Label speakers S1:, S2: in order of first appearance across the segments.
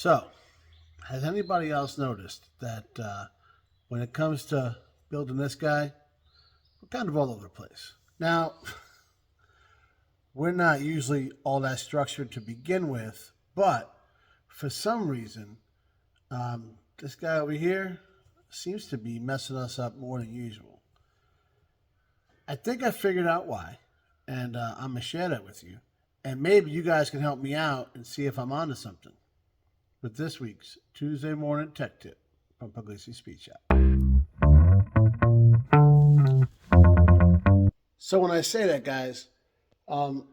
S1: So, has anybody else noticed that when it comes to building this guy, we're kind of all over the place? Now, we're not usually all that structured to begin with, but for some reason, this guy over here seems to be messing us up more than usual. I think I figured out why, and I'm going to share that with you. And maybe you guys can help me out and see if I'm onto something with this week's Tuesday morning tech tip from Pugliese Speed Shop. So when I say that, guys,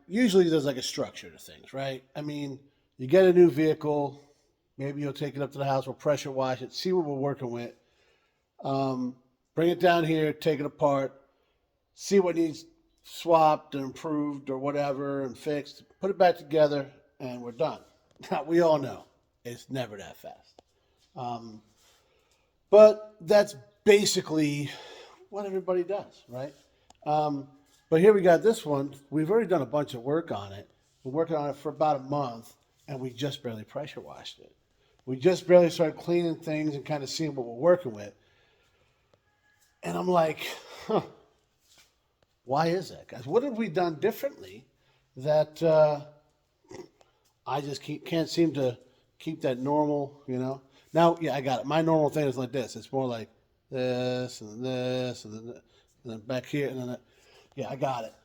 S1: usually there's like a structure to things, right? I mean, you get a new vehicle, maybe you'll take it up to the house, we'll pressure wash it, see what we're working with, bring it down here, take it apart, see what needs swapped and improved or whatever and fixed, put it back together, and we're done. Now, we all know it's never that fast. But that's basically what everybody does, right? But here we got this one. We've already done a bunch of work on it. We're working on it for about a month, and we just barely pressure washed it. We just barely started cleaning things and kind of seeing what we're working with. And I'm like, why is that, guys? What have we done differently that I just can't seem to keep that normal, you know? Now, yeah, I got it. My normal thing is like this. It's more like this and then this and then back here and then that. Yeah, I got it.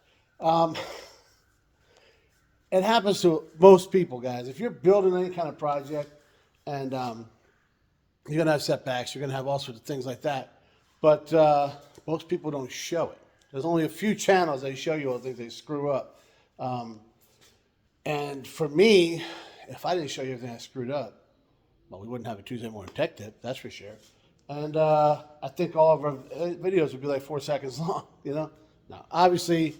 S1: It happens to most people, guys. If you're building any kind of project and you're going to have setbacks, you're going to have all sorts of things like that. But most people don't show it. There's only a few channels they show you all the things they screw up. And for me, if I didn't show you everything I screwed up, well, we wouldn't have a Tuesday morning tech tip, that's for sure. And I think all of our videos would be like 4 seconds long, you know? Now, obviously,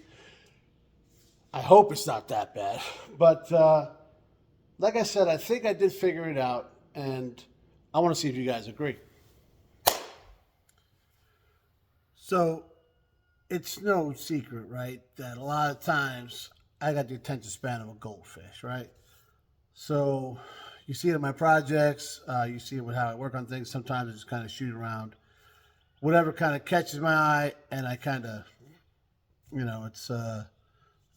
S1: I hope it's not that bad. But like I said, I think I did figure it out, and I want to see if you guys agree. So, it's no secret, right, that a lot of times I got the attention span of a goldfish, right? So, you see it in my projects, you see it with how I work on things. Sometimes I just kind of shoot around whatever kind of catches my eye, and I kind of, you know, it's I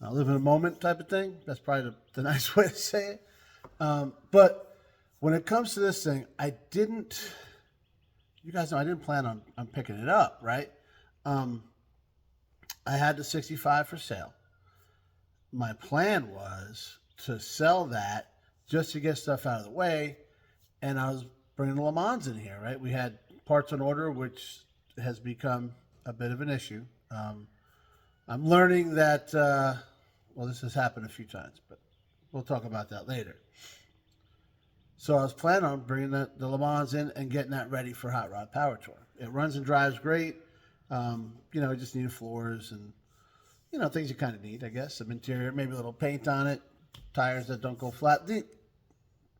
S1: live in a moment type of thing. That's probably the nice way to say it. But when it comes to this thing, you guys know I didn't plan on picking it up, right? I had the 65 for sale. My plan was to sell that just to get stuff out of the way, and I was bringing the Le Mans in here, right? We had parts on order, which has become a bit of an issue. I'm learning that, well, this has happened a few times, but we'll talk about that later. So I was planning on bringing the Le Mans in and getting that ready for Hot Rod Power Tour. It runs and drives great. You know, it just needed floors and, you know, things you kind of need, I guess. Some interior, maybe a little paint on it, tires that don't go flat. The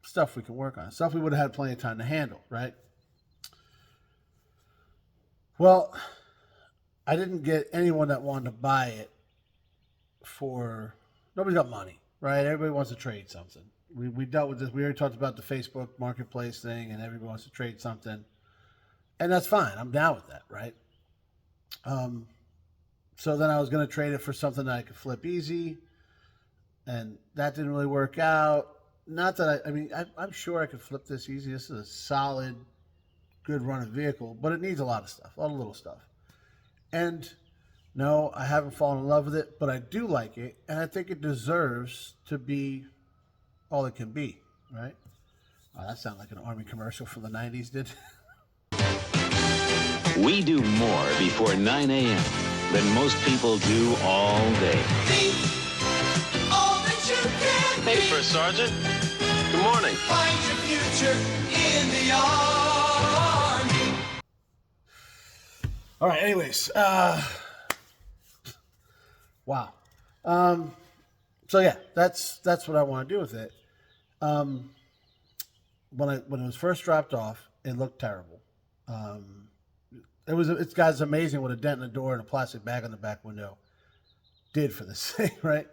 S1: stuff we can work on. Stuff we would have had plenty of time to handle, right? Well, I didn't get anyone that wanted to buy it for, nobody's got money, right? Everybody wants to trade something. We dealt with this. We already talked about the Facebook marketplace thing, and everybody wants to trade something. And that's fine. I'm down with that, right? So then I was going to trade it for something that I could flip easy, and that didn't really work out. Not that I'm sure I could flip this easy. This is a solid, good running vehicle, but it needs a lot of stuff, a lot of little stuff. And no, I haven't fallen in love with it, but I do like it, and I think it deserves to be all it can be, right? Oh, that sounded like an Army commercial from the 90s, did
S2: We do more before 9 a.m. than most people do all day.
S3: All that you can
S4: Hey,
S3: be.
S4: First Sergeant. Good morning.
S3: Find your future in the Army.
S1: All right, anyways. Wow. So yeah, that's what I want to do with it. When it was first dropped off, it looked terrible. It's guys amazing what a dent in the door and a plastic bag on the back window did for this thing, right?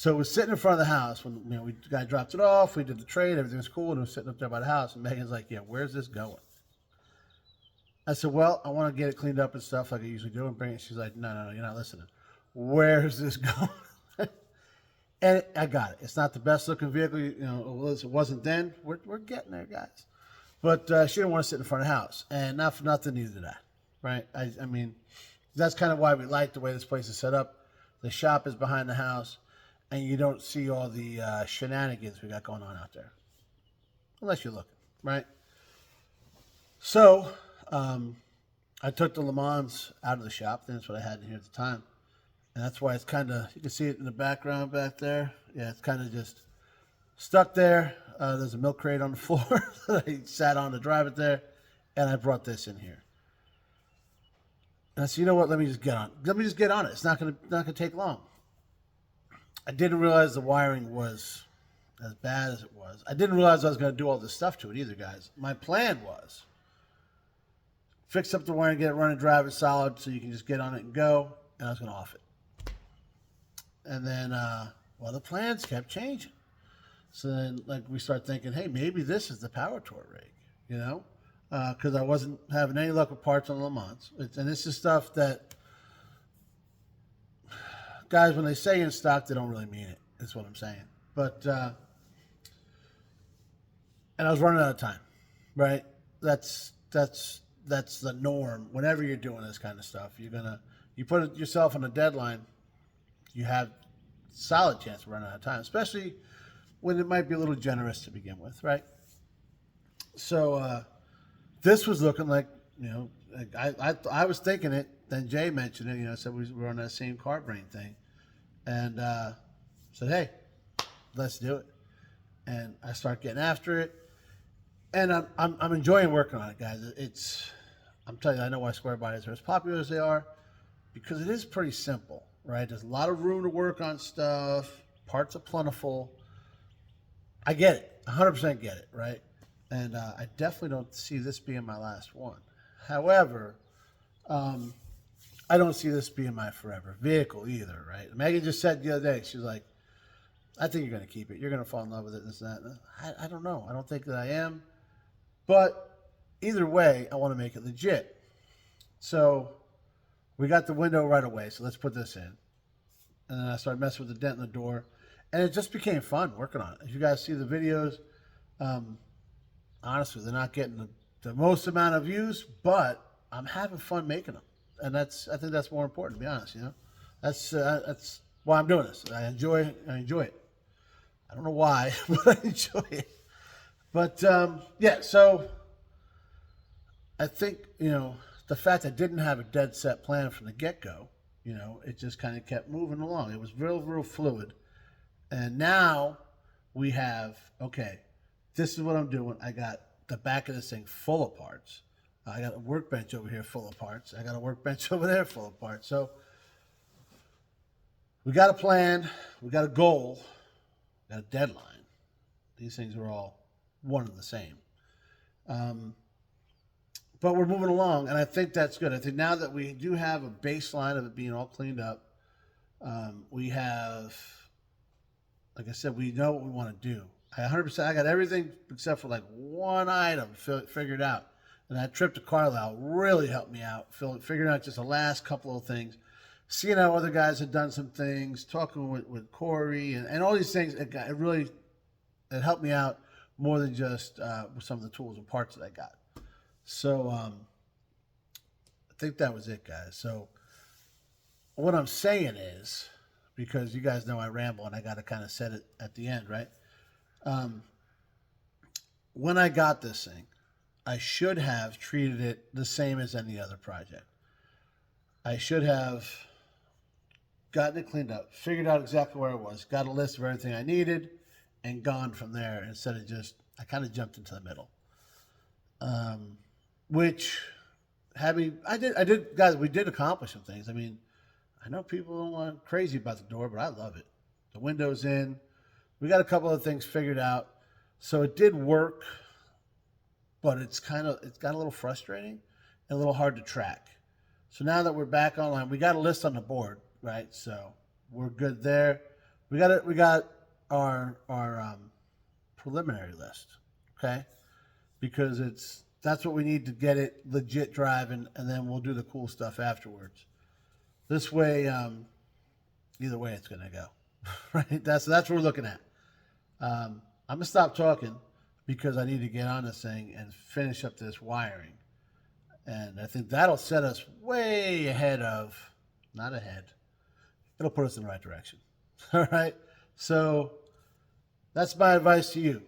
S1: So it was sitting in front of the house when we guy dropped it off. We did the trade, everything was cool, and it was sitting up there by the house. And Megan's like, "Yeah, where's this going?" I said, "Well, I want to get it cleaned up and stuff like I usually do, and bring it." She's like, "No, you're not listening. Where's this going?" And I got it. It's not the best looking vehicle, it wasn't then. We're getting there, guys. But she didn't want to sit in front of the house, and not for nothing, neither did I. Right? I mean, that's kind of why we like the way this place is set up. The shop is behind the house, and you don't see all the shenanigans we got going on out there, unless you're looking, right? So I took the Le Mans out of the shop. That's what I had in here at the time. And that's why it's kind of, you can see it in the background back there. Yeah, it's kind of just stuck there. There's a milk crate on the floor that I sat on to drive it there. And I brought this in here. And I said, you know what? Let me just get on it. It's not gonna take long. I didn't realize the wiring was as bad as it was. I didn't realize I was going to do all this stuff to it either, guys. My plan was fix up the wiring, get it running, drive it solid so you can just get on it and go. And I was going to off it. And then, the plans kept changing. So then, we start thinking, hey, maybe this is the power tour rig, because I wasn't having any luck with parts on Le Mans. And this is stuff that guys, when they say in stock, they don't really mean it. That's what I'm saying. But, and I was running out of time, right? That's the norm. Whenever you're doing this kind of stuff, you put yourself on a deadline, you have solid chance of running out of time, especially when it might be a little generous to begin with, right? So this was looking like, I was thinking it. Then Jay mentioned it, said we were on that same car brain thing, and said, hey, let's do it. And I start getting after it, and I'm enjoying working on it, guys. I'm telling you, I know why square bodies are as popular as they are, because it is pretty simple. Right? There's a lot of room to work on stuff. Parts are plentiful. I get it. 100% get it, right? And I definitely don't see this being my last one. However, I don't see this being my forever vehicle either, right? Megan just said the other day, she was like, I think you're going to keep it. You're going to fall in love with it, this and that. I don't know. I don't think that I am. But either way, I want to make it legit. So we got the window right away, so let's put this in. And then I started messing with the dent in the door. And it just became fun working on it. If you guys see the videos, honestly, they're not getting the most amount of views, but I'm having fun making them. And I think that's more important, to be honest, That's why I'm doing this. I enjoy it. I don't know why, but I enjoy it. But, so I think, the fact I didn't have a dead set plan from the get-go, it just kind of kept moving along. It was real, real fluid. And now we have, okay, this is what I'm doing. I got the back of this thing full of parts. I got a workbench over here full of parts. I got a workbench over there full of parts. So we got a plan. We got a goal. We got a deadline. These things are all one and the same. But we're moving along, and I think that's good. I think now that we do have a baseline of it being all cleaned up, we have, like I said, we know what we want to do. I got everything except for one item figured out. And that trip to Carlisle really helped me out, figuring out just the last couple of things, seeing how other guys had done some things, talking with Corey, and all these things. It helped me out more than just with some of the tools and parts that I got. So I think that was it, guys. So what I'm saying is, because you guys know I ramble and I got to kind of set it at the end, right? When I got this thing, I should have treated it the same as any other project. I should have gotten it cleaned up, figured out exactly where it was, got a list of everything I needed, and gone from there instead of I kind of jumped into the middle. Which had me, I did, guys, we did accomplish some things. I mean, I know people don't want crazy about the door, but I love it. The window's in. We got a couple of things figured out. So it did work, but it's got a little frustrating and a little hard to track. So now that we're back online, we got a list on the board, right? So we're good there. We got our preliminary list, okay? Because that's what we need to get it legit driving, and then we'll do the cool stuff afterwards. This way, either way, it's gonna go, right? That's what we're looking at. I'm gonna stop talking because I need to get on this thing and finish up this wiring, and I think that'll set us way ahead of, not ahead. It'll put us in the right direction. All right. So that's my advice to you.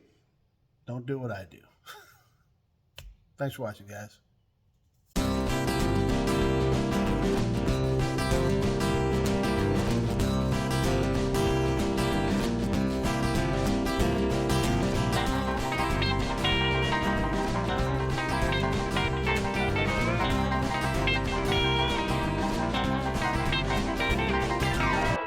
S1: Don't do what I do. Thanks for watching, guys.